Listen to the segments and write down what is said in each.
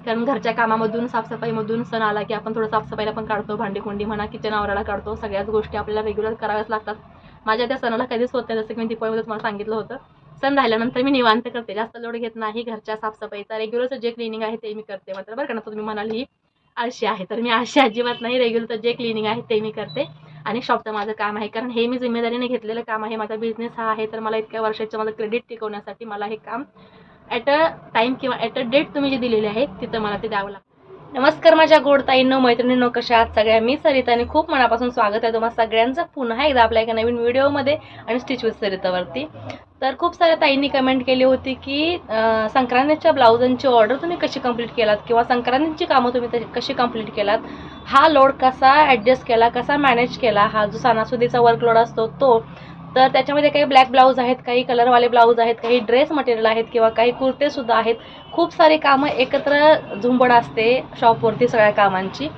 कारण घरच्या कामामधून साफसफाईमधून सण आला की आपण थोडं साफसफाईला पण काढतो, भांडी-कुंडी म्हणा, किचन आवरायला काढतो. सगळ्याच गोष्टी आपल्याला रेग्युलर कराव्याच लागतात. माझ्या त्या सणाला कधीच होत नाही, जसं की मी दीपावलीमध्ये तुम्हाला सांगितलं होतं. सण राहिल्यानंतर मी निवांत करते, जास्त लोड घेत नाही घरच्या साफसफाईचा. रेग्युलरचं जे क्लिनिंग आहे ते मी करते मात्र बरं का. ना तुम्ही म्हणाल ही आळशी आहे, तर मी आळशी अजिबात नाही. रेग्युलरचं जे क्लिनिंग आहे ते मी करते आणि शॉपचं माझं काम आहे, कारण हे मी जिम्मेदारीने घेतलेलं काम आहे. माझा बिझनेस हा आहे, तर मला इतक्या वर्षाचं माझं क्रेडिट टिकवण्यासाठी मला हे काम ॲट अ टाईम किंवा ॲट अ डेट तुम्ही जे दिलेले आहे तिथं मला ते द्यावं लागतं. नमस्कार माझ्या गोड ताईंनो, मैत्रिणींनो, कशा आहात सगळ्या. मी सरिता आणि खूप मनापासून स्वागत आहे तुम्हाला सगळ्यांचं पुन्हा एकदा आपल्या एका नवीन व्हिडिओमध्ये आणि स्टिच विथ सरितावरती. तर खूप साऱ्या ताईंनी कमेंट केली होती की संक्रांतीच्या ब्लाउजांची ऑर्डर तुम्ही कशी कंप्लीट केलात किंवा संक्रांतीची कामं तुम्ही कशी कंप्लीट केलात, हा लोड कसा ॲडजस्ट केला, कसा मॅनेज केला, हा जो सणासुदीचा वर्कलोड असतो तो. तर त्याच्यामध्ये काही ब्लॅक ब्लाऊज आहेत, काही कलरवाले ब्लाऊज आहेत, काही ड्रेस मटेरियल आहेत किंवा काही कुर्तेसुद्धा आहेत. खूप सारी कामं एकत्र झुंबड असते शॉपवरती सगळ्या कामांची.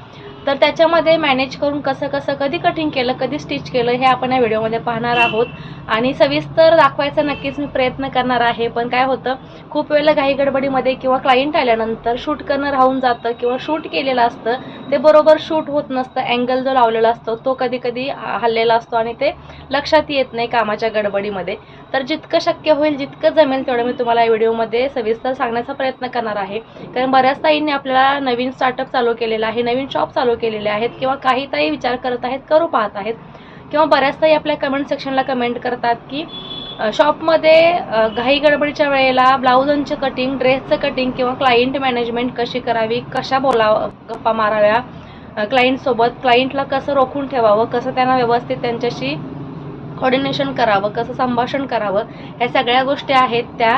तर त्याच्यामध्ये मॅनेज करून कसं कसं कधी कटिंग केलं, कधी स्टिच केलं, हे आपण या व्हिडिओमध्ये पाहणार आहोत आणि सविस्तर दाखवायचा नक्कीच मी प्रयत्न करणार आहे. पण काय होतं, खूप वेळेला घाई गडबडीमध्ये किंवा क्लायंट आल्यानंतर शूट करणं राहून जातं किंवा शूट केलेलं असतं ते बरोबर शूट होत नसतं. अँगल जो लावलेला असतो तो कधी कधी हल्लेला असतो आणि ते लक्षात येत नाही कामाच्या गडबडीमध्ये. तर जितकं शक्य होईल, जितकं जमेल तेवढं मी तुम्हाला या व्हिडिओमध्ये सविस्तर सांगण्याचा प्रयत्न करणार आहे. कारण बऱ्याच ताईंनी आपल्याला नवीन स्टार्टअप चालू केलेला आहे, नवीन शॉप चालू केलेले आहेत किंवा काही ताई विचार करत आहेत, करू पाहत आहेत किंवा बऱ्याच ताई आपल्या कमेंट सेक्शनला कमेंट करतात की शॉपमध्ये घाई गडबडीच्या वेळेला ब्लाऊजांचं कटिंग, ड्रेसचं कटिंग किंवा क्लायंट मॅनेजमेंट कशी करावी, कशा बोलावं, गप्पा माराव्या क्लायंटसोबत, क्लायंटला कसं रोखून ठेवावं, कसं त्यांना व्यवस्थित त्यांच्याशी कोऑर्डिनेशन करावं, कसं संभाषण करावं, ह्या सगळ्या गोष्टी आहेत त्या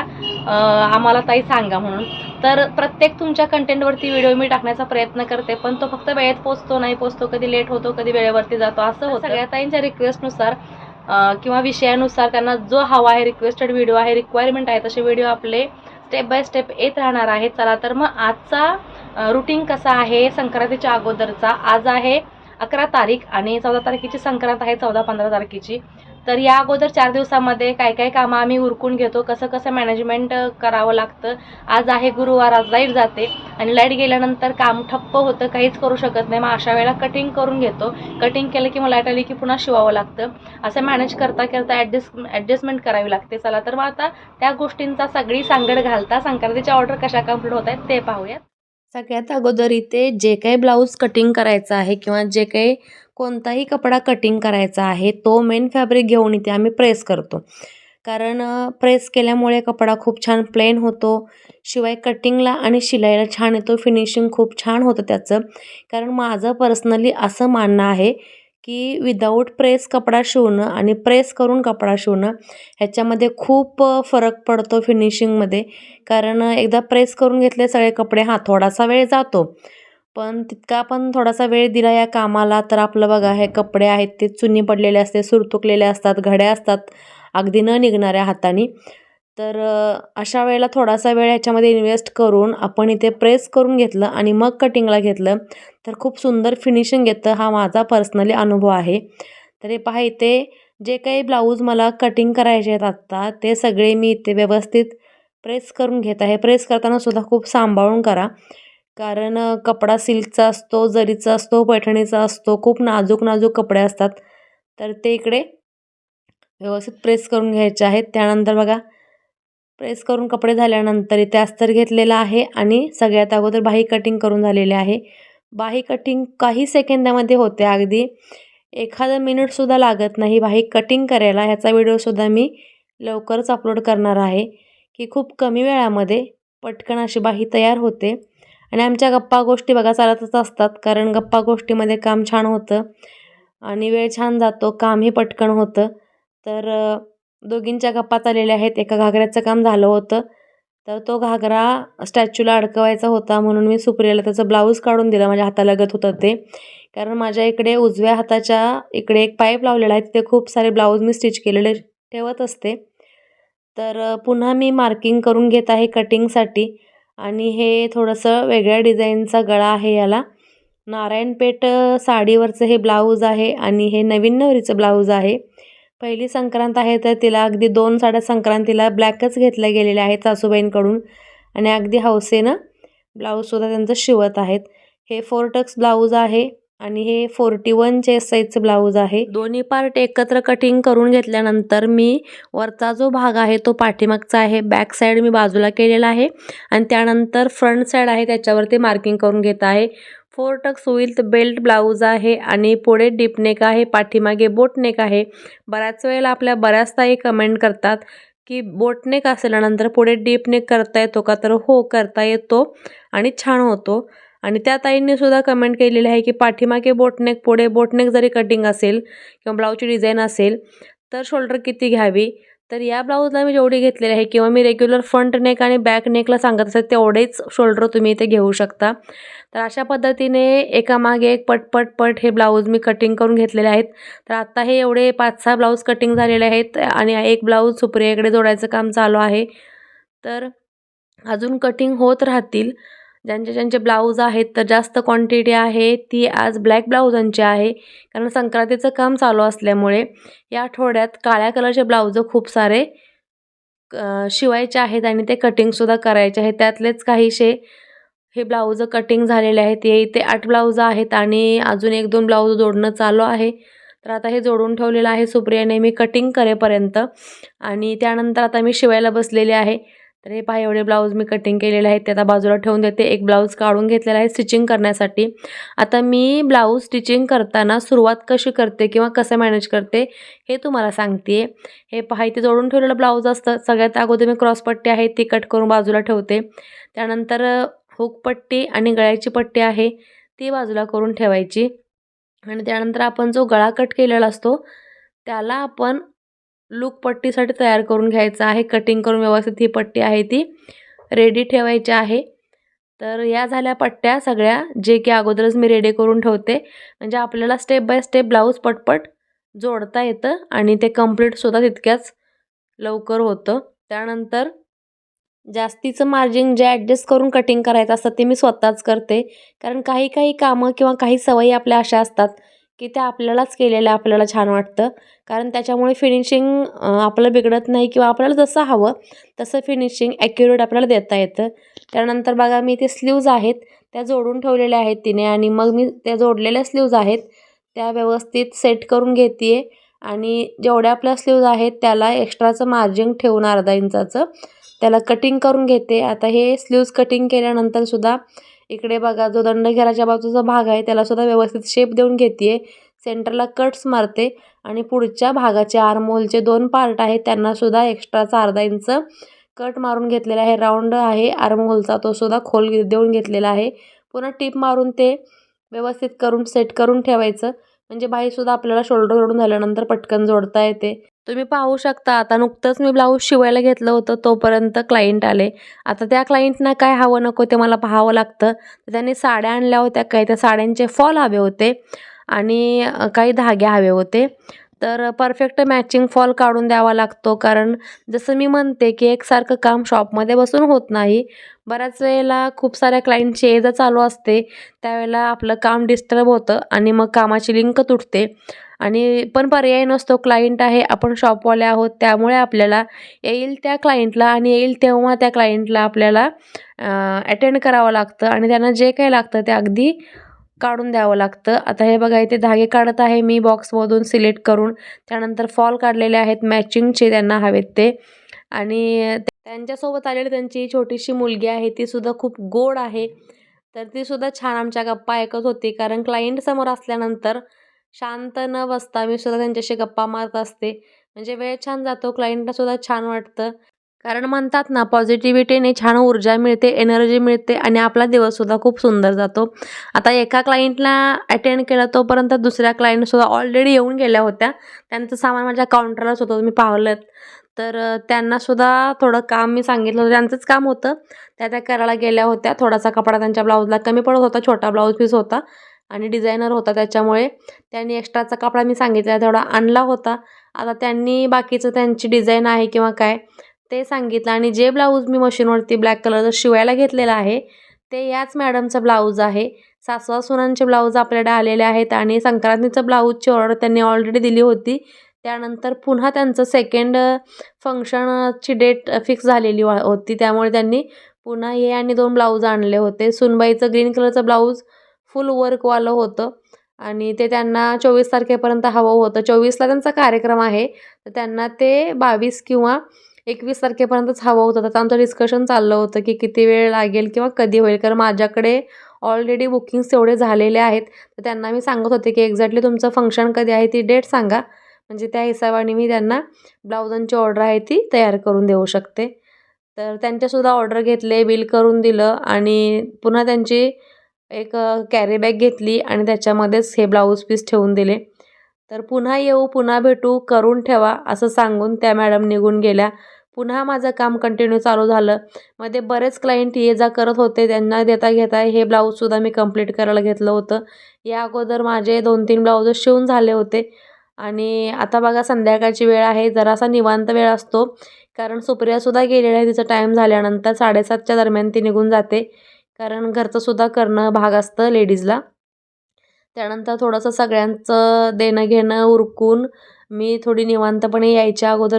आम्हाला ताई सांगा म्हणून. तर प्रत्येक तुमच्या कंटेंटवरती व्हिडिओ मी टाकण्याचा प्रयत्न करते, पण तो फक्त वेळेत पोचतो नाही पोचतो, कधी लेट होतो, कधी वेळेवरती जातो, असं होतं. सगळ्या ताईंच्या रिक्वेस्टनुसार किंवा विषयानुसार त्यांना जो हवा आहे, रिक्वेस्टेड व्हिडिओ आहे, रिक्वायरमेंट आहे, तसे व्हिडिओ आपले स्टेप बाय स्टेप येत राहणार आहेत. चला तर मग आजचा रुटीन कसा आहे संक्रांतीच्या अगोदरचा. आज आहे 11 तारीख आणि 14 तारखेची संक्रांत आहे, 14-15 तारखेची. तर या अगोदर 4 दिवसामध्ये काय काय कामं आम्ही उरकून घेतो, कसं कसं मॅनेजमेंट करावं लागतं. आज आहे गुरुवार, आज लाईट जाते आणि लाईट गेल्यानंतर काम ठप्प होतं, काहीच करू शकत नाही. मग अशा वेळेला कटिंग करून घेतो. कटिंग केलं की मग लाईट आली की पुन्हा शिवावं लागतं. असं मॅनेज करता करता ॲडजस्टमेंट करावी लागते. चला तर मग आता त्या गोष्टींचा सगळी सांगड घालता संक्रांतीच्या ऑर्डर कशा कंप्लीट होत आहेत ते पाहूयात. सगळ्यात अगोदर इथे जे काही ब्लाऊज कटिंग करायचं आहे किंवा जे काही कोणताही कपडा कटिंग करायचा आहे तो मेन फॅब्रिक घेऊन इथे आम्ही प्रेस करतो. कारण प्रेस केल्यामुळे कपडा खूप छान प्लेन होतो, शिवाय कटिंगला आणि शिलाईला छान येतो, फिनिशिंग खूप छान होतं त्याचं. कारण माझं पर्सनली असं मानणं आहे की विदाऊट प्रेस कपडा शिवणं आणि प्रेस करून कपडा शिवणं ह्याच्यामध्ये खूप फरक पडतो फिनिशिंगमध्ये. कारण एकदा प्रेस करून घेतले सगळे कपडे, थोडासा वेळ जातो, पण तितका आपण थोडासा वेळ दिला या कामाला तर आपलं बघा हे कपडे आहेत ते चुन्नी पडलेले असते, सुरतुकलेले असतात, घड्या असतात अगदी न निघणाऱ्या हाताने. तर अशा वेळेला थोडासा वेळ ह्याच्यामध्ये इन्व्हेस्ट करून आपण इथे प्रेस करून घेतलं आणि मग कटिंगला घेतलं तर खूप सुंदर फिनिशिंग येतं. हा माझा पर्सनली अनुभव आहे. तर हे पहा, इथे जे काही ब्लाऊज मला कटिंग करायचे आहेत आत्ता ते सगळे मी इथे व्यवस्थित प्रेस करून घेत आहे. प्रेस करताना सुद्धा खूप सांभाळून करा, कारण कपडा सिल्कचा असतो, जरीचा असतो, पैठणीचा असतो, खूप नाजूक नाजूक कपडे असतात. तर ते इकडे व्यवस्थित प्रेस करून घ्यायचे आहेत. त्यानंतर बघा, प्रेस करून कपडे झाल्यानंतर इथे अस्तर घेतलेला आहे आणि सगळ्यात अगोदर बाही कटिंग करून झालेली आहे. बाही कटिंग काही सेकंदामध्ये होते, अगदी एखादं मिनिटसुद्धा लागत नाही बाही कटिंग करायला. ह्याचा व्हिडिओसुद्धा मी लवकरच अपलोड करणार आहे की खूप कमी वेळामध्ये पटकन अशी बाही तयार होते. आणि आमच्या गप्पा गोष्टी बघा चालतच असतात, कारण गप्पा गोष्टीमध्ये काम छान होतं आणि वेळ छान जातो, कामही पटकन होतं. तर दोघींच्या गप्पा चाललेल्या आहेत. एका घागऱ्याचं काम झालं होतं, तर तो घागरा स्टॅच्यूला अडकवायचा होता म्हणून मी सुप्रियाला त्याचं ब्लाऊज काढून दिलं. माझ्या हातालगत होतं ते, कारण माझ्या इकडे उजव्या हाताच्या इकडे एक पाईप लावलेला आहे, तिथे खूप सारे ब्लाऊज मी स्टिच केलेले ठेवत असते. तर पुन्हा मी मार्किंग करून घेत आहे कटिंगसाठी. आणि हे थोडंसं वेगळ्या डिझाईनचा गळा आहे, याला नारायणपेठ साडीवरचं हे ब्लाऊज आहे आणि हे नवीन नवरीचं ब्लाऊज आहे. पहिली संक्रांत आहे तर तिला अगदी 2 साड्या संक्रांतीला ब्लॅकच घेतल्या गेलेल्या आहेत सासूबाईंकडून आणि अगदी हौसेनं ब्लाऊजसुद्धा त्यांचं शिवत आहेत. हे 4 टक्स ब्लाऊज आहे आणि हे 41 चेस्ट साईजचं ब्लाऊज आहे. दोन्ही पार्ट एकत्र कटिंग करून घेतल्यानंतर मी वरचा जो भाग आहे तो पाठीमागचा आहे, बॅक साईड मी बाजूला केलेला आहे आणि त्यानंतर फ्रंट साईड आहे त्याच्यावरती मार्किंग करून घेत आहे. 4 टक्स विथ बेल्ट ब्लाऊज आहे आणि पुढे डीप नेक आहे, पाठीमागे बोट नेक आहे. बऱ्याच वेळेला आपल्या बऱ्याच ताई कमेंट करतात की बोट नेक असल्यानंतर पुढे डीप नेक करता येतो का? तर हो, करता येतो आणि छान होतो. आणि त्या ताईंनी सुद्धा कमेंट केलेली आहे की पाठीमागे बोटनेक पुढे बोटनेक जरी कटिंग असेल किंवा ब्लाऊजची डिझाईन असेल तर शोल्डर किती घ्यावी. तर या ब्लाऊजला मी जेवढी घेतलेली आहे किंवा मी रेग्युलर फ्रंट नेक आणि बॅक नेकला सांगत असेल तेवढेच शोल्डर तुम्ही इथे घेऊ शकता. तर अशा पद्धतीने एकामागे एक पट हे ब्लाऊज मी कटिंग करून घेतलेले आहेत. तर आता हे एवढे 5-6 ब्लाऊज कटिंग झालेले आहेत आणि एक ब्लाऊज सुप्रियाकडे जोडायचं काम चालू आहे. तर अजून कटिंग होत राहतील. ज्यांचे ब्लाऊज आहेत तर जास्त क्वांटिटी आहे ती आज ब्लॅक ब्लाऊजांची आहे, कारण संक्रांतीचं काम चालू असल्यामुळे या आठवड्यात काळ्या कलरचे ब्लाऊज खूप सारे शिवायचे आहेत आणि ते कटिंगसुद्धा करायचे आहेत. त्यातलेच काहीसे हे ब्लाऊज कटिंग झालेले आहेत. हे इथे 8 ब्लाऊज आहेत आणि अजून 1-2 ब्लाऊज जोडणं चालू आहे. तर आता हे जोडून ठेवलेलं आहे सुप्रियाने मी कटिंग करेपर्यंत आणि त्यानंतर आता मी शिवायला बसलेले आहे. तर हे पहा एवढे ब्लाऊज मी कटिंग केलेले आहेत ते आता बाजूला ठेवून देते. एक ब्लाऊज काढून घेतलेला आहे स्टिचिंग करण्यासाठी. आता मी ब्लाऊज स्टिचिंग करताना सुरुवात कशी करते किंवा कसं मॅनेज करते हे तुम्हाला सांगते. हे पहा इथे जोडून ठेवलेलं ब्लाऊज असतं. सगळ्यात अगोदर मी क्रॉसपट्टी आहे ती कट करून बाजूला ठेवते. त्यानंतर हुकपट्टी आणि गळ्याची पट्टी आहे ती बाजूला करून ठेवायची आणि त्यानंतर आपण जो गळा कट केलेला असतो त्याला आपण लूक पट्टीसाठी तयार करून घ्यायचं आहे. कटिंग करून व्यवस्थित ही पट्टी आहे ती रेडी ठेवायची आहे. तर या झाल्या पट्ट्या सगळ्या जे की अगोदरच मी रेडी करून ठेवते, म्हणजे आपल्याला स्टेप बाय स्टेप ब्लाऊज पटपट जोडता येतं आणि ते कंप्लीटसुद्धा तितक्याच लवकर होतं. त्यानंतर जास्तीचं मार्जिन जे ॲडजस्ट करून कटिंग करायचं असतं ते मी स्वतःच करते, कारण काही काही कामं किंवा काही सवयी आपल्या अशा असतात की त्या आपल्यालाच केलेल्या आपल्याला छान वाटतं, कारण त्याच्यामुळे फिनिशिंग आपलं बिघडत नाही किंवा आपल्याला जसं हवं तसं फिनिशिंग ॲक्युरेट आपल्याला देता येतं. त्यानंतर बघा मी ते स्लीव्ज आहेत त्या जोडून ठेवलेल्या आहेत तिने आणि मग मी त्या जोडलेल्या स्लीव्ज आहेत त्या व्यवस्थित सेट करून घेते आहे आणि जेवढ्या आपल्या स्लीव्ज आहेत त्याला एक्स्ट्राचं मार्जिन ठेवून अर्धा इंचाचं त्याला कटिंग करून घेते. आता हे स्लीव्ज कटिंग केल्यानंतरसुद्धा इकडे बघा जो दंडघेराच्या बाजूचा भाग आहे त्यालासुद्धा व्यवस्थित शेप देऊन घेते आहे. सेंटरला कट्स मारते आणि पुढच्या भागाचे आर्महोलचे 2 पार्ट आहेत त्यांनासुद्धा एक्स्ट्राचा अर्धा इंच कट मारून घेतलेला आहे. राऊंड आहे आर्महोलचा तोसुद्धा खोल देऊन घेतलेला आहे. पुन्हा टिप मारून ते व्यवस्थित करून सेट करून ठेवायचं, म्हणजे बाहीसुद्धा आपल्याला शोल्डर जोडून झाल्यानंतर पटकन जोडता येते. तुम्ही पाहू शकता आता नुकतंच मी ब्लाऊज शिवायला घेतलं होतं तोपर्यंत क्लायंट आले. आता त्या क्लायंटना काय हवं नको ते मला पाहावं लागतं. तर त्यांनी साड्या आणल्या होत्या काही त्या साड्यांचे फॉल हवे होते आणि काही धागे हवे होते. तर परफेक्ट मॅचिंग फॉल काढून द्यावा लागतो, कारण जसं मी म्हणते की एकसारखं काम शॉपमध्ये बसून होत नाही. बऱ्याच वेळेला खूप साऱ्या क्लायंटची ये जा चालू असते त्यावेळेला आपलं काम डिस्टर्ब होतं आणि मग कामाची लिंक तुटते आणि पण पर्याय नसतो. क्लायंट आहे आपण शॉपवाले आहोत त्यामुळे आपल्याला येईल त्या क्लायंटला आणि येईल तेव्हा त्या क्लायंटला आपल्याला अटेंड करावं लागतं आणि त्यांना जे काही लागतं ते अगदी काढून द्यावं लागतं. आता हे बघा इथे धागे काढत आहे मी बॉक्समधून सिलेक्ट करून. त्यानंतर फॉल काढलेले आहेत मॅचिंगचे त्यांना हवेत ते आणि त्यांच्यासोबत आलेली त्यांची छोटीशी मुलगी आहे तीसुद्धा खूप गोड आहे. तर तीसुद्धा छान आमच्या गप्पा ऐकत होती, कारण क्लायंट समोर असल्यानंतर शांत न बसता मी सुद्धा त्यांच्याशी गप्पा मारत असते, म्हणजे वेळ छान जातो क्लायंटलासुद्धा छान वाटतं. कारण म्हणतात ना पॉझिटिव्हिटीने छान ऊर्जा मिळते एनर्जी मिळते आणि आपला दिवससुद्धा खूप सुंदर जातो. आता एका क्लायंटला अटेंड केलं तोपर्यंत दुसऱ्या क्लायंटसुद्धा ऑलरेडी येऊन गेल्या होत्या. त्यांचं सामान माझ्या काउंटरलाच होतं तुम्ही पाहिलं. तर त्यांनासुद्धा थोडं काम मी सांगितलं होतं त्यांचंच काम होतं त्या करायला गेल्या होत्या. थोडासा कपडा त्यांच्या ब्लाऊजला कमी पडत होता, छोटा ब्लाऊज पीस होता आणि डिझायनर होता त्याच्यामुळे त्यांनी एक्स्ट्राचा कपडा मी सांगितला तेवढा आणला होता. आता त्यांनी बाकीचं त्यांची डिझाईन आहे किंवा काय ते सांगितलं आणि जे ब्लाऊज मी मशीनवरती ब्लॅक कलरचं शिवायला घेतलेलं आहे ते याच मॅडमचं ब्लाऊज आहे. सासवा सुनांचे ब्लाऊज आपल्याकडे आलेले आहेत आणि संक्रांतीचं ब्लाऊजची ऑर्डर त्यांनी ऑलरेडी दिली होती. त्यानंतर पुन्हा त्यांचं सेकंड फंक्शनची डेट फिक्स झालेली होती त्यामुळे त्यांनी पुन्हा हे आणि 2 ब्लाऊज आणले होते. सुनबाईचं ग्रीन कलरचं ब्लाऊज फुल वर्कवालं होतं आणि ते त्यांना 24 तारखेपर्यंत हवं होतं. 24ला त्यांचा कार्यक्रम आहे, तर त्यांना ते 22 किंवा 21 तारखेपर्यंतच हवं होतं. तर आमचं डिस्कशन चाललं होतं की किती वेळ लागेल किंवा कधी होईल, कारण माझ्याकडे ऑलरेडी बुकिंग्स तेवढे झालेले आहेत. तर त्यांना मी सांगत होते की एक्झॅक्टली तुमचं फंक्शन कधी आहे ती डेट सांगा, म्हणजे त्या हिशोबाने मी त्यांना ब्लाऊजांची ऑर्डर आहे ती तयार करून देऊ शकते. तर त्यांच्यासुद्धा ऑर्डर घेतले, बिल करून दिलं आणि पुन्हा त्यांची एक कॅरी बॅग घेतली आणि त्याच्यामध्येच हे ब्लाऊज पीस ठेवून दिले. तर पुन्हा येऊ, पुन्हा भेटू, करून ठेवा असं सांगून त्या मॅडम निघून गेल्या. पुन्हा माझं काम कंटिन्यू चालू झालं. मध्ये बरेच क्लायंट ये जा करत होते, त्यांना देता घेता हे ब्लाऊजसुद्धा मी कंप्लीट करायला घेतलं होतं. या अगोदर माझे 2-3 ब्लाऊज शिवून झाले होते आणि आता बघा संध्याकाळची वेळ आहे, जरासा निवांत वेळ असतो, कारण सुप्रियासुद्धा गेलेली आहे. तिचा टाईम झाल्यानंतर 7:30च्या दरम्यान ती निघून जाते, कारण घरचंसुद्धा करणं भाग असतं लेडीजला. त्यानंतर थोडंसं सगळ्यांचं देणं घेणं उरकून मी थोडी निवांतपणे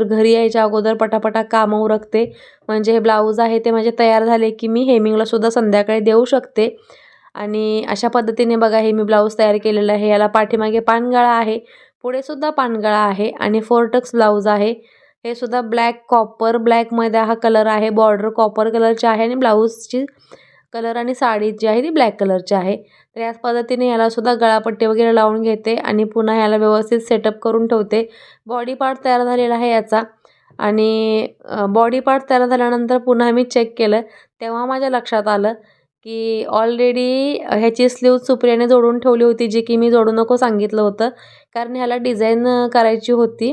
घरी यायच्या अगोदर पटापटा कामं उरकते, म्हणजे हे ब्लाऊज आहे ते माझे तयार झाले की मी हेमिंगलासुद्धा संध्याकाळी देऊ शकते. आणि अशा पद्धतीने बघा हे मी ब्लाऊज तयार केलेलं आहे. याला पाठीमागे पानगळा आहे, पुढेसुद्धा पानगळा आहे आणि 4 टक्स ब्लाऊज आहे. हे सुद्धा कॉपर ब्लॅकमध्ये हा कलर आहे. बॉर्डर कॉपर कलरची आहे आणि ब्लाऊजची कलर आणि साडी जी आहे ती ब्लॅक कलरची आहे. तर याच पद्धतीने यालासुद्धा गळापट्टी वगैरे लावून घेते आणि पुन्हा याला व्यवस्थित सेटअप करून ठेवते. बॉडी पार्ट तयार झालेला आहे याचा आणि बॉडी पार्ट तयार झाल्यानंतर पुन्हा मी चेक केलं, तेव्हा माझ्या लक्षात आलं की ऑलरेडी ह्याची स्लीव सुप्रियाने जोडून ठेवली होती, जी की मी जोडू नको सांगितलं होतं, कारण ह्याला डिझाईन करायची होती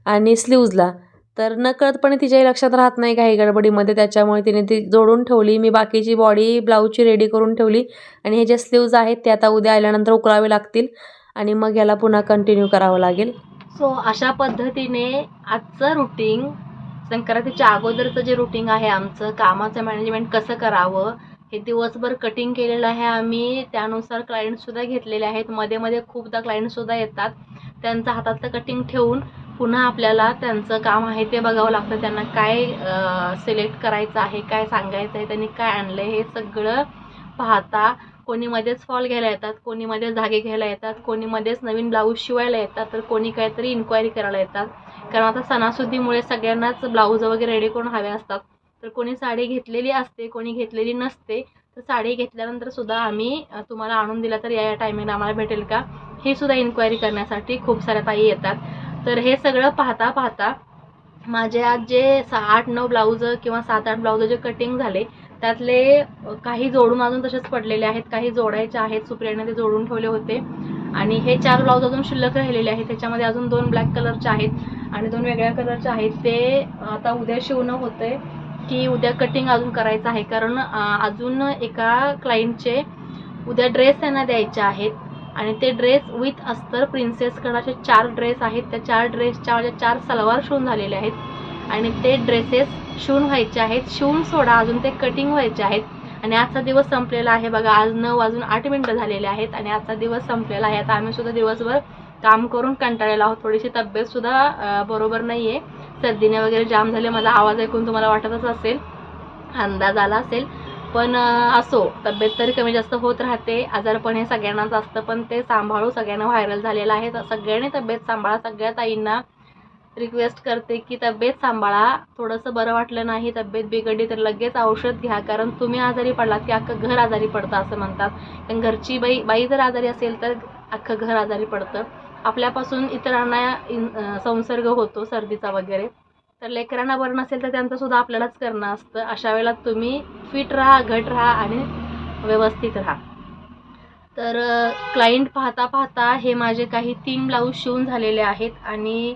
आणि स्लीव्जला. तर नकळतपणे तिच्याही लक्षात राहत नाही काही गडबडीमध्ये, त्याच्यामुळे तिने ती जोडून ठेवली. मी बाकीची बॉडी ब्लाऊजची रेडी करून ठेवली आणि हे जे स्लीव्ज आहेत ते आता उद्या आल्यानंतर उकळावे लागतील आणि मग याला पुन्हा कंटिन्यू करावं लागेल. सो अशा पद्धतीने आजचं रुटीन, संक्रांतीच्या अगोदरचं जे रुटीन आहे आमचं, कामाचं मॅनेजमेंट कसं करावं हे दिवसभर कटिंग केलेलं आहे आम्ही. त्यानुसार क्लायंटसुद्धा घेतलेले आहेत. मध्ये मध्ये खूपदा क्लायंटसुद्धा येतात, त्यांचं हातातलं कटिंग ठेवून पुन्हा आपल्याला त्यांचं काम आहे ते बघावं लागतं. त्यांना काय सिलेक्ट करायचं आहे, काय सांगायचं आहे, त्यांनी काय आणलं आहे, हे सगळं पाहता. कोणी मध्येच फॉल घ्यायला येतात, कोणी मध्येच धागे घ्यायला येतात, कोणी मध्येच नवीन ब्लाऊज शिवायला येतात, तर कोणी काहीतरी इन्क्वायरी करायला येतात, कारण आता सणासुदीमुळे सगळ्यांनाच ब्लाऊज वगैरे रेडी करून हवे असतात. तर कोणी साडी घेतलेली असते, कोणी घेतलेली नसते. तर साडी घेतल्यानंतर सुद्धा आम्ही तुम्हाला आणून दिला तर या टायमिंगला आम्हाला भेटेल का, हे सुद्धा इन्क्वायरी करण्यासाठी खूप साऱ्या ताई येतात. तर हे सगळं पाहता पाहता माझे आज जे 8-9 ब्लाऊज किंवा 7-8 ब्लाऊज जे कटिंग झाले, त्यातले काही जोडून अजून तसेच पडलेले आहेत, काही जोडायचे आहेत. सुप्रियाने ते जोडून ठेवले होते आणि हे 4 ब्लाऊज अजून शिल्लक राहिलेले आहेत. त्याच्यामध्ये अजून 2 ब्लॅक कलरचे आहेत आणि 2 वेगळ्या कलरचे आहेत. ते आता उद्या शिवणं होतंय की उद्या कटिंग अजून करायचं आहे, कारण अजून एका क्लायंटचे उद्या ड्रेस त्यांना द्यायचे आहेत आणि ते ड्रेस विथ अस्तर प्रिन्सेस कडाचे 4 ड्रेस आहेत. त्या 4 ड्रेसच्या माझ्या 4 सलवार शिवून झालेले आहेत आणि ते ड्रेसेस शिवून व्हायचे आहेत. शिवून सोडा, अजून ते कटिंग व्हायचे आहेत आणि आजचा दिवस संपलेला आहे. बघा आज 9:08 झालेले आहेत आणि आजचा दिवस संपलेला आहे. आता आम्ही सुद्धा दिवसभर काम करून कंटाळलेलो आहोत. थोडीशी तब्येतसुद्धा बरोबर नाही आहे, सर्दीने वगैरे जाम झाले. माझा आवाज ऐकून तुम्हाला वाटतच असेल, अंदाज आला असेल, पण असो, तब्येत तरी कमी जास्त होत राहते. आजारपण हे सगळ्यांनाच असतं, पण ते सांभाळू. सगळ्यांना व्हायरल झालेलं आहे, तर सगळ्यांनी तब्येत सांभाळा. सगळ्या ताईंना रिक्वेस्ट करते की तब्येत सांभाळा. थोडंसं बरं वाटलं नाही, तब्येत बिघडली तर लगेच औषध घ्या, कारण तुम्ही आजारी पडलात की अख्खं घर आजारी पडतं असं म्हणतात. कारण घरची बाई जर आजारी असेल तर अख्खं घर आजारी पडतं. आपल्यापासून इतरांना संसर्ग होतो सर्दीचा वगैरे. तर लेकरांना बरं नसेल तर त्यांचं सुद्धा आपल्यालाच करणं असतं. अशा वेळेला तुम्ही फिट राहा, घट राहा आणि व्यवस्थित राहा. तर क्लायंट पाहता पाहता हे माझे काही 3 ब्लाऊज शिवून झालेले आहेत आणि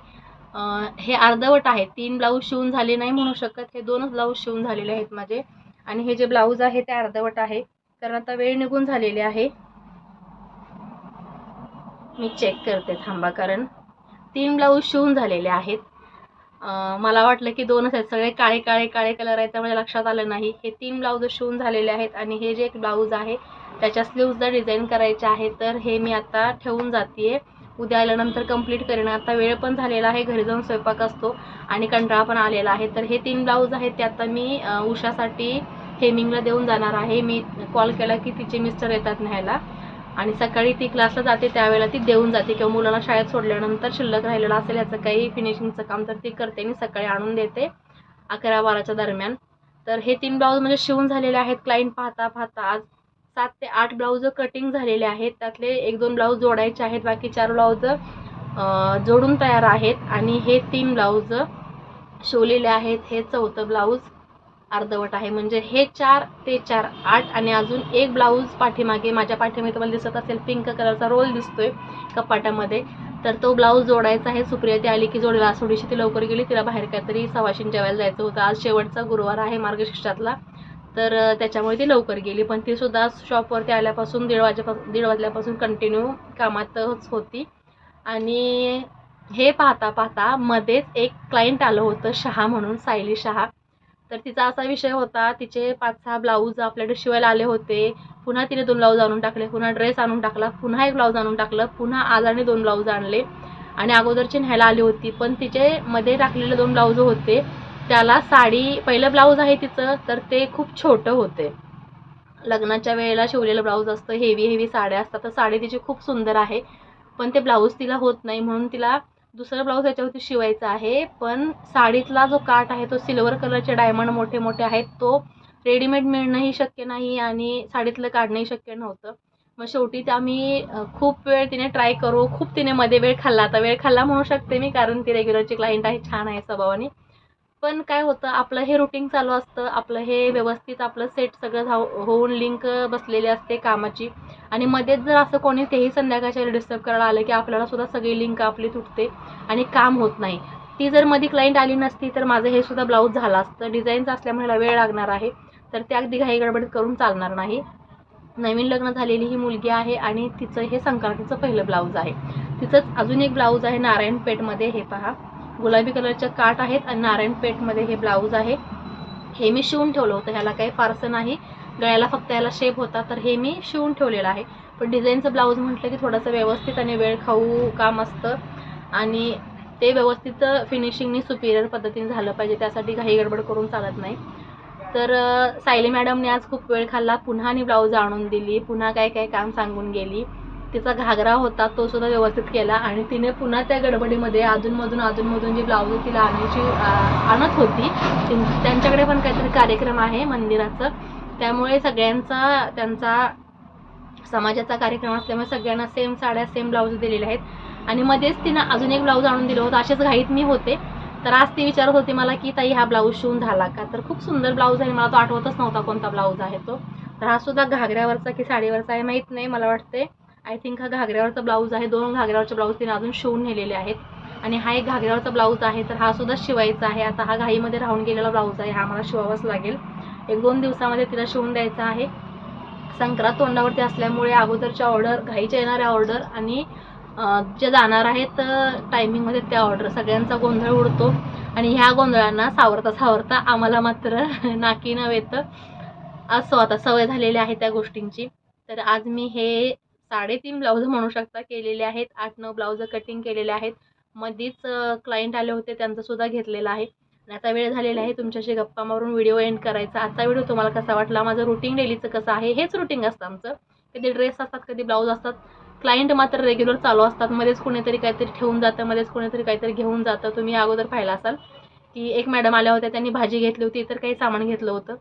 हे अर्धवट आहे. 3 ब्लाऊज शिवून झाले नाही म्हणू शकत, हे 2च ब्लाऊज शिवून झालेले आहेत माझे आणि हे जे ब्लाऊज आहे ते अर्धवट आहे, कारण आता वेळ निघून झालेली आहे. मी चेक करते थांबा, कारण 3 ब्लाऊज शिवून झालेले आहेत. मला वाटलं की 2च आहेत, सगळे काळे काळे काळे कलर आहेत, त्यामुळे लक्षात आलं नाही. हे 3 ब्लाऊज शिवून झालेले आहेत आणि हे जे एक ब्लाऊज आहे त्याच्या स्लीव्जला डिझाईन करायचे आहे. तर हे मी आता ठेवून जाते, उद्या आल्यानंतर कंप्लीट करेन. आता वेळ पण झालेला आहे, घरी जाऊन स्वयंपाक असतो आणि कंटाळा पण आलेला आहे. तर हे 3 ब्लाऊज आहेत ते आता मी उषासाठी हेमिंगला देऊन जाणार आहे. मी कॉल केला की तिचे मिस्टर येतात न्यायला आणि सकाळी ती क्लासला जाते त्यावेळेला ती देऊन जाते किंवा मुलांना शाळेत सोडल्यानंतर शिल्लक राहिलेलं असेल याचं काही फिनिशिंगचं काम तर ती करते आणि सकाळी आणून देते 11-12च्या दरम्यान. तर हे 3 ब्लाऊज म्हणजे शिवून झालेले आहेत. क्लायंट पाहता पाहता आज 7 ते 8 ब्लाऊज कटिंग झालेले आहेत. त्यातले 1-2 ब्लाऊज जोडायचे आहेत, बाकी 4 ब्लाऊज जोडून तयार आहेत आणि हे 3 ब्लाऊज शिवलेले आहेत. हे 4थं ब्लाऊज अर्धवट आहे. म्हणजे हे 4 ते 4 8 आणि अजून एक ब्लाऊज पाठीमागे माझ्या पाठीमागे तुम्हाला दिसत असेल पिंक कलरचा रोल दिसतोय कपाटामध्ये, तर तो ब्लाऊज जोडायचा आहे. सुप्रिया ती आली की जोडेल. आज थोडीशी ती लवकर गेली, तिला बाहेर काहीतरी सवाशीण जेवायला जायचं होतं. आज शेवटचा गुरुवार आहे मार्गशीर्षातला, तर त्याच्यामुळे ती लवकर गेली. पण ती सुद्धा शॉपवरती आल्यापासून 1:30 वाजल्यापासून कंटिन्यू कामातच होती. आणि हे पाहता पाहता मध्येच एक क्लायंट आलं होतं, शहा म्हणून, सायली शहा. तर तिचा असा विषय होता, तिचे 5-6 ब्लाऊज आपल्याकडे शिवायला आले होते. पुन्हा तिने 2 ब्लाऊज आणून टाकले, पुन्हा ड्रेस आणून टाकला, पुन्हा 1 ब्लाऊज आणून टाकलं, पुन्हा आज आणि 2 ब्लाऊज आणले आणि अगोदरची न्यायला आली होती. पण तिचे मध्ये टाकलेले 2 ब्लाऊज होते त्याला साडी, पहिलं ब्लाऊज आहे तिचं तर ते खूप छोटं होते. लग्नाच्या वेळेला शिवलेलं ब्लाऊज असतं, हेवी साड्या असतात, तर साडी तिची खूप सुंदर आहे पण ते ब्लाऊज तिला होत नाही, म्हणून तिला दुसरं ब्लाऊज याच्यावरती शिवायचं आहे. पण साडीतला जो काठ आहे तो सिल्वर कलरचे डायमंड मोठे मोठे आहेत, तो रेडीमेड मिळणंही शक्य नाही आणि साडीतलं काढणंही शक्य नव्हतं. मग शेवटी आम्ही खूप वेळ तिने ट्राय करू, खूप तिने मध्ये वेळ खाल्ला. आता वेळ खाल्ला म्हणू शकते मी, कारण ती रेग्युलरची क्लायंट आहे, छान आहे स्वभावाने. पण काय होतं, आपलं हे रुटीन चालू असतं, आपलं हे व्यवस्थित आपलं सेट सगळं होऊन लिंक बसलेली असते कामाची आणि मध्येच जर असं कोणी तेही संध्याकाळच्या वेळी डिस्टर्ब करायला आलं की आपल्याला सुद्धा सगळी लिंक आपली तुटते आणि काम होत नाही. ती जर मध्ये क्लायंट आली नसती तर माझं हे सुद्धा ब्लाऊज झालं असतं. डिझाईनचं असल्यामुळे ह्याला वेळ लागणार आहे, तर ते अगदी घाई गडबडीत करून चालणार नाही. नवीन लग्न झालेली ही मुलगी आहे आणि तिचं हे संक्रांतीचं पहिलं ब्लाऊज आहे. तिचंच अजून एक ब्लाऊज आहे नारायणपेठमध्ये, हे पहा, गुलाबी कलरचे काठ आहेत आणि नारायणपेठमध्ये हे ब्लाऊज आहे. हे मी शिवून ठेवलं होतं, ह्याला काही फारसं नाही, गळ्याला फक्त ह्याला शेप होता, तर हे मी शिवून ठेवलेलं आहे. पण डिझाईनचं ब्लाऊज म्हटलं की थोडंसं व्यवस्थित आणि वेळ खाऊ काम असतं आणि ते व्यवस्थित फिनिशिंगनी सुपिरियर पद्धतीने झालं पाहिजे, त्यासाठी घाई गडबड करून चालत नाही. तर सायली मॅडमने आज खूप वेळ खाल्ला, पुन्हा आणि ब्लाऊज आणून दिली, पुन्हा काय काय काम सांगून गेली. तिचा घागरा होता तो सुद्धा व्यवस्थित केला आणि तिने पुन्हा त्या गडबडीमध्ये अधूनमधून जी ब्लाऊज तिला आणत होती, त्यांच्याकडे पण काहीतरी कार्यक्रम आहे मंदिराचं, त्यामुळे सगळ्यांचा त्यांचा समाजाचा कार्यक्रम असल्यामुळे सगळ्यांना सेम साड्या सेम ब्लाऊज दिलेले आहेत आणि मध्येच तिनं अजून एक ब्लाऊज आणून दिलं होतं. असेच घाईत मी होते, तर आज ती विचारत होती मला की ताई हा ब्लाऊज शिवून झाला का, तर खूप सुंदर ब्लाऊज आहे, मला तो आठवतच नव्हता कोणता ब्लाऊज आहे तो. तर हा सुद्धा घागऱ्यावरचा की साडीवरचा आहे माहीत नाही, मला वाटते आय थिंक हा घागऱ्यावरचा ब्लाऊज आहे. 2 घागऱ्यावरचे ब्लाऊज तिने अजून शिवून नेलेले आहेत आणि हा एक घागऱ्यावरचा ब्लाऊज आहे, तर हा सुद्धा शिवायचा आहे. आता हा घाईमध्ये राहून गेलेला ब्लाऊज आहे, हा मला शिवावाच लागेल. 1-2 दिवसामध्ये तिला शिवून द्यायचा आहे. संक्रांत तोंडावरती असल्यामुळे अगोदरच्या ऑर्डर, घाईच्या येणाऱ्या ऑर्डर आणि जे जाणार आहेत टायमिंगमध्ये त्या ऑर्डर, सगळ्यांचा गोंधळ उडतो आणि ह्या गोंधळांना सावरता आम्हाला मात्र नाकी नव्हे तर असं आता सवय झालेली आहे त्या गोष्टींची. तर आज मी हे 3.5 ब्लाऊज म्हणू शकता केलेले आहेत, 8-9 ब्लाऊज कटिंग केलेले आहेत. मध्येच क्लायंट आले होते, त्यांचं सुद्धा घेतलेलं आहे. आणि आता वेळ झालेला आहे तुमच्याशी गप्पा मारून व्हिडिओ एंड करायचा. आजचा व्हिडिओ तुम्हाला कसा वाटला, माझं रुटीन डेलीचं कसं आहे, हेच रुटीन असतं आमचं. कधी ड्रेस असतात, कधी ब्लाऊज असतात. क्लायंट मात्र रेग्युलर चालू असतात, मध्येच कोणीतरी काहीतरी ठेवून जातं, मध्येच कोणीतरी काहीतरी घेऊन जातं. तुम्ही अगोदर पाहिलं असाल की एक मॅडम आल्या होत्या, त्यांनी भाजी घेतली होती, तर काही सामान घेतलं होतं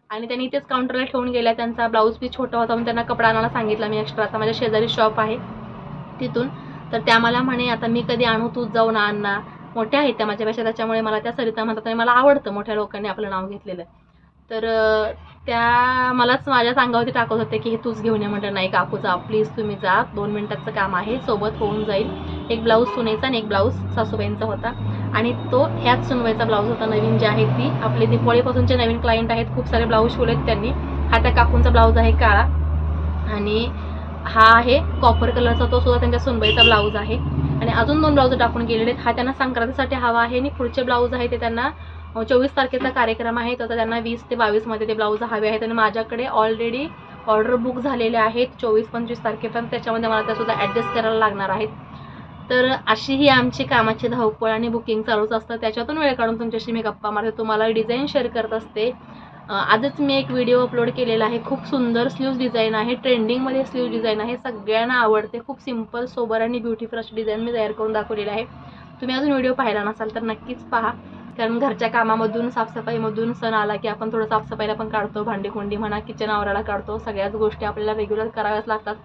आणि त्यांनी इथेच काउंटरला ठेवून गेल्या. त्यांचा ब्लाऊज पीस छोटा होता म्हणून त्यांना कपडा आणायला सांगितला मी एक्स्ट्राचा. माझ्या शेजारी शॉप आहे तिथून, तर त्या मला म्हणे आता मी कधी आणू, तूच जाऊन आण ना. मोठ्या आहेत त्या माझ्यापेक्षा, त्याच्यामुळे मला त्या सरिता म्हणतात आणि मला आवडतं मोठ्या लोकांनी आपलं नाव घेतलेलं. तर त्या मलाच माझ्या अंगावरती टाकत होते की हे तूच घेऊन ये. म्हटलं नाही काकू जा प्लीज, तुम्ही जा, 2 मिनिटाचं काम आहे, सोबत होऊन जाईल. एक ब्लाऊज सुनेचा आणि एक ब्लाऊज सासूबाईंचा होता आणि तो ह्याच सुनवाईचा ब्लाऊज होता. नवीन जी आहे ती, आपले दिवाळीपासूनचे नवीन क्लायंट आहेत, खूप सारे ब्लाऊज शिवलेत त्यांनी. हा त्या काकूंचा ब्लाऊज आहे काळा आणि हा आहे कॉपर कलरचा, तो सुद्धा त्यांच्या सुनबाईचा ब्लाऊज आहे आणि अजून 2 ब्लाऊज टाकून गेलेले आहेत. हा त्यांना संक्रांतीसाठी हवा आहे आणि पुढचे ब्लाऊज आहे ते त्यांना 24 तारखेचा कार्यक्रम आहे, तर त्यांना 20 ते 22 मध्ये ते ब्लाऊज हवे आहेत आणि माझ्याकडे ऑलरेडी ऑर्डर बुक झालेले आहेत 24-25 तारखेपर्यंत, त्याच्यामध्ये मला त्यासुद्धा ॲडजस्ट करायला लागणार आहेत. तर अशी ही आमची कामाची धावपळ आणि बुकिंग चालूच असतं, त्याच्यातून वेळ काढून तुमच्याशी मी गप्पा मारते, तुम्हाला डिझाईन शेअर करत असते. आजच मी एक व्हिडिओ अपलोड केलेला आहे. खूप सुंदर स्लीव्ज डिझाईन आहे, ट्रेंडिंगमध्ये स्लीव्ज डिझाईन आहे, सगळ्यांना आवडते. खूप सिंपल सोबर आणि ब्युटिफुल अशी डिझाईन मी तयार करून दाखवलेली आहे. तुम्ही अजून व्हिडिओ पाहिला नसाल तर नक्कीच पहा, कारण घरच्या कामामधून साफसफाईमधून सण आला की आपण थोडं साफसफाईला पण काढतो, भांडी म्हणा, किचन आवरायला काढतो. सगळ्याच गोष्टी आपल्याला रेग्युलर कराव्याच लागतात.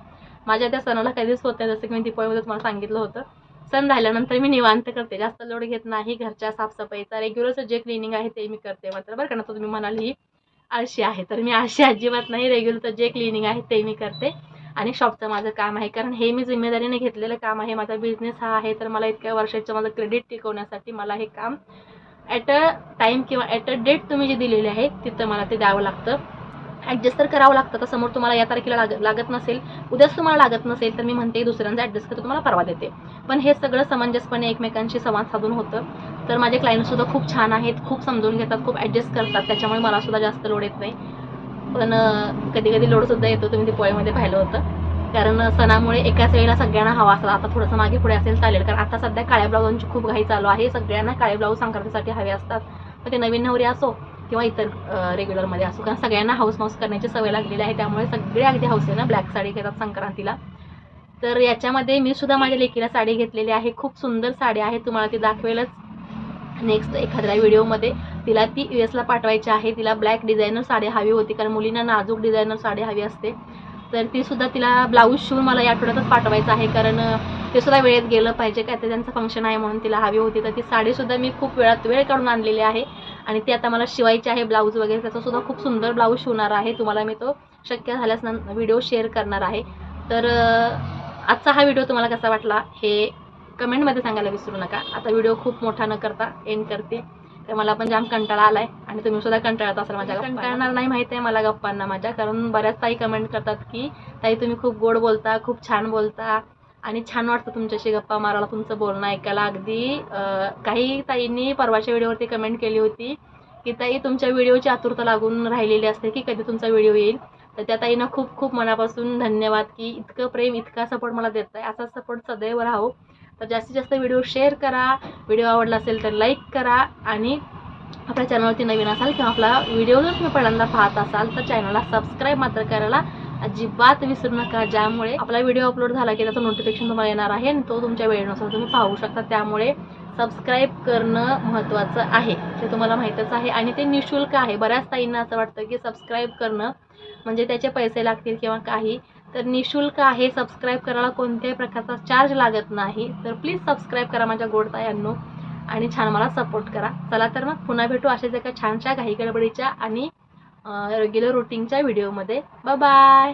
माझ्या त्या सणाला कधीच होत नाही, जसं की मी दीपावलीमध्ये तुम्हाला सांगितलं होतं. सण झाल्यानंतर मी निवांत करते, जास्त लोड घेत नाही घरच्या साफसफाईचा. रेग्युलरचं जे क्लिनिंग आहे ते मी करते मात्र, बरं का ना. तर तुम्ही म्हणाल ही आळशी आहे, तर मी आळशी अजिबात नाही. रेग्युलरचं जे क्लिनिंग आहे ते मी करते आणि शॉपचं माझं काम आहे, कारण हे मी जिम्मेदारीने घेतलेलं काम आहे. माझा बिझनेस हा आहे, तर मला इतक्या वर्षाचं माझं क्रेडिट टिकवण्यासाठी मला हे काम ॲट अ टाईम किंवा ॲट अ डेट तुम्ही जे दिलेले आहे तिथं मला ते द्यावं लागतं. ॲडजस्ट तर करावं लागतं. तर समोर तुम्हाला या तारखेला लागत नसेल, उद्याच तुम्हाला लागत नसेल, तर मी म्हणते दुसऱ्यांचा ॲडजस्ट करतो, तुम्हाला परवा देते. पण हे सगळं समंजसपणे एकमेकांशी संवाद साधून होतं. तर माझे क्लायंटसुद्धा खूप छान आहेत, खूप समजून घेतात, खूप ॲडजस्ट करतात. त्याच्यामुळे मलासुद्धा जास्त लोड येत नाही. पण कधी कधी लोडसुद्धा येतो, तुम्ही दिवाळीमध्ये पाहिलं होतं. कारण सणामुळे एकाच वेळेला सगळ्यांना हवा असला. आता थोडंसं मागे पुढे असेल चालेल, कारण आता सध्या काळ्या ब्लाऊजांची खूप घाई चालू आहे. सगळ्यांना काळे ब्लाऊज संक्रांतीसाठी हवे असतात. मग ते नवीन नवरी असो किंवा इतर रेग्युलरमध्ये असो, कारण सगळ्यांना हाऊस माऊस करण्याची सवय लागलेली आहे. त्यामुळे सगळे अगदी हौसेनं ब्लॅक साडी घेतात संक्रांतीला. तर याच्यामध्ये मी सुद्धा माझ्या लेकीला साडी घेतलेली आहे. खूप सुंदर साडी आहे, तुम्हाला ती दाखवेलच नेक्स्ट एखाद्या व्हिडिओमध्ये. तिला ती US ला पाठवायची आहे. तिला ब्लॅक डिझायनर साडी हवी होती, कारण मुलींना नाजूक डिझायनर साडी हवी असते. तर ती सुद्धा तिला ब्लाऊज शिवून मला या आठवड्यातच पाठवायचं आहे, कारण ते सुद्धा वेळेत गेलं पाहिजे. काय ते त्यांचं फंक्शन आहे म्हणून तिला हवी होती. तर ती साडीसुद्धा मी खूप वेळ काढून आणलेली आहे आणि ती आता मला शिवायची आहे. ब्लाऊज वगैरे त्याचासुद्धा खूप सुंदर ब्लाऊज शिवणार आहे. तुम्हाला मी तो शक्य झाल्यास व्हिडिओ शेअर करणार आहे. तर आजचा हा व्हिडिओ तुम्हाला कसा वाटला हे कमेंटमध्ये सांगायला विसरू नका. आता व्हिडिओ खूप मोठा न करता एंड करते, तर मला पण जाम कंटाळा आलाय आणि तुम्ही सुद्धा कंटाळत असाल माझ्या कंटाळणार नाही माहिती आहे मला गप्पांना माझ्या, कारण बऱ्याच ताई कमेंट करतात की ताई तुम्ही खूप गोड बोलता, खूप छान बोलता आणि छान वाटतं तुमच्याशी गप्पा मारायला, तुमचं बोलणं ऐकायला. अगदी काही ताईंनी परवाच्या व्हिडिओवरती कमेंट केली होती की ताई तुमच्या व्हिडिओची आतुरता लागून राहिलेली असते की कधी तुमचा व्हिडिओ येईल. तर त्या ताईंना खूप खूप मनापासून धन्यवाद की इतकं प्रेम, इतका सपोर्ट मला देत आहे. असा सपोर्ट सदैव राहो. तर जास्तीत जास्त व्हिडिओ शेअर करा, व्हिडिओ आवडला असेल तर लाईक करा आणि आपल्या चॅनलवरती नवीन असाल किंवा आपला व्हिडिओ जर तुम्ही पहिल्यांदा पाहत असाल तर चॅनलला सबस्क्राईब मात्र करायला अजिबात विसरू नका, ज्यामुळे आपला व्हिडिओ अपलोड झाला की त्याचं नोटिफिकेशन तुम्हाला येणार आहे आणि तो तुमच्या वेळेनुसार तुम्ही पाहू शकता. त्यामुळे सबस्क्राईब करणं महत्त्वाचं आहे, ते तुम्हाला माहीतच आहे आणि ते निःशुल्क आहे. बऱ्याच ताईंना असं वाटतं की सबस्क्राईब करणं म्हणजे त्याचे पैसे लागतील किंवा काही, तर निःशुल्क आहे. सबस्क्राईब करायला कोणत्याही प्रकारचा चार्ज लागत नाही. तर प्लीज सबस्क्राईब करा माझ्या गोड तायांनो आणि छान मला सपोर्ट करा. चला तर मग पुन्हा भेटू अशाच एका छानशा घाई गडबडीच्या आणि रेग्युलर रुटीनच्या व्हिडिओमध्ये. Bye bye.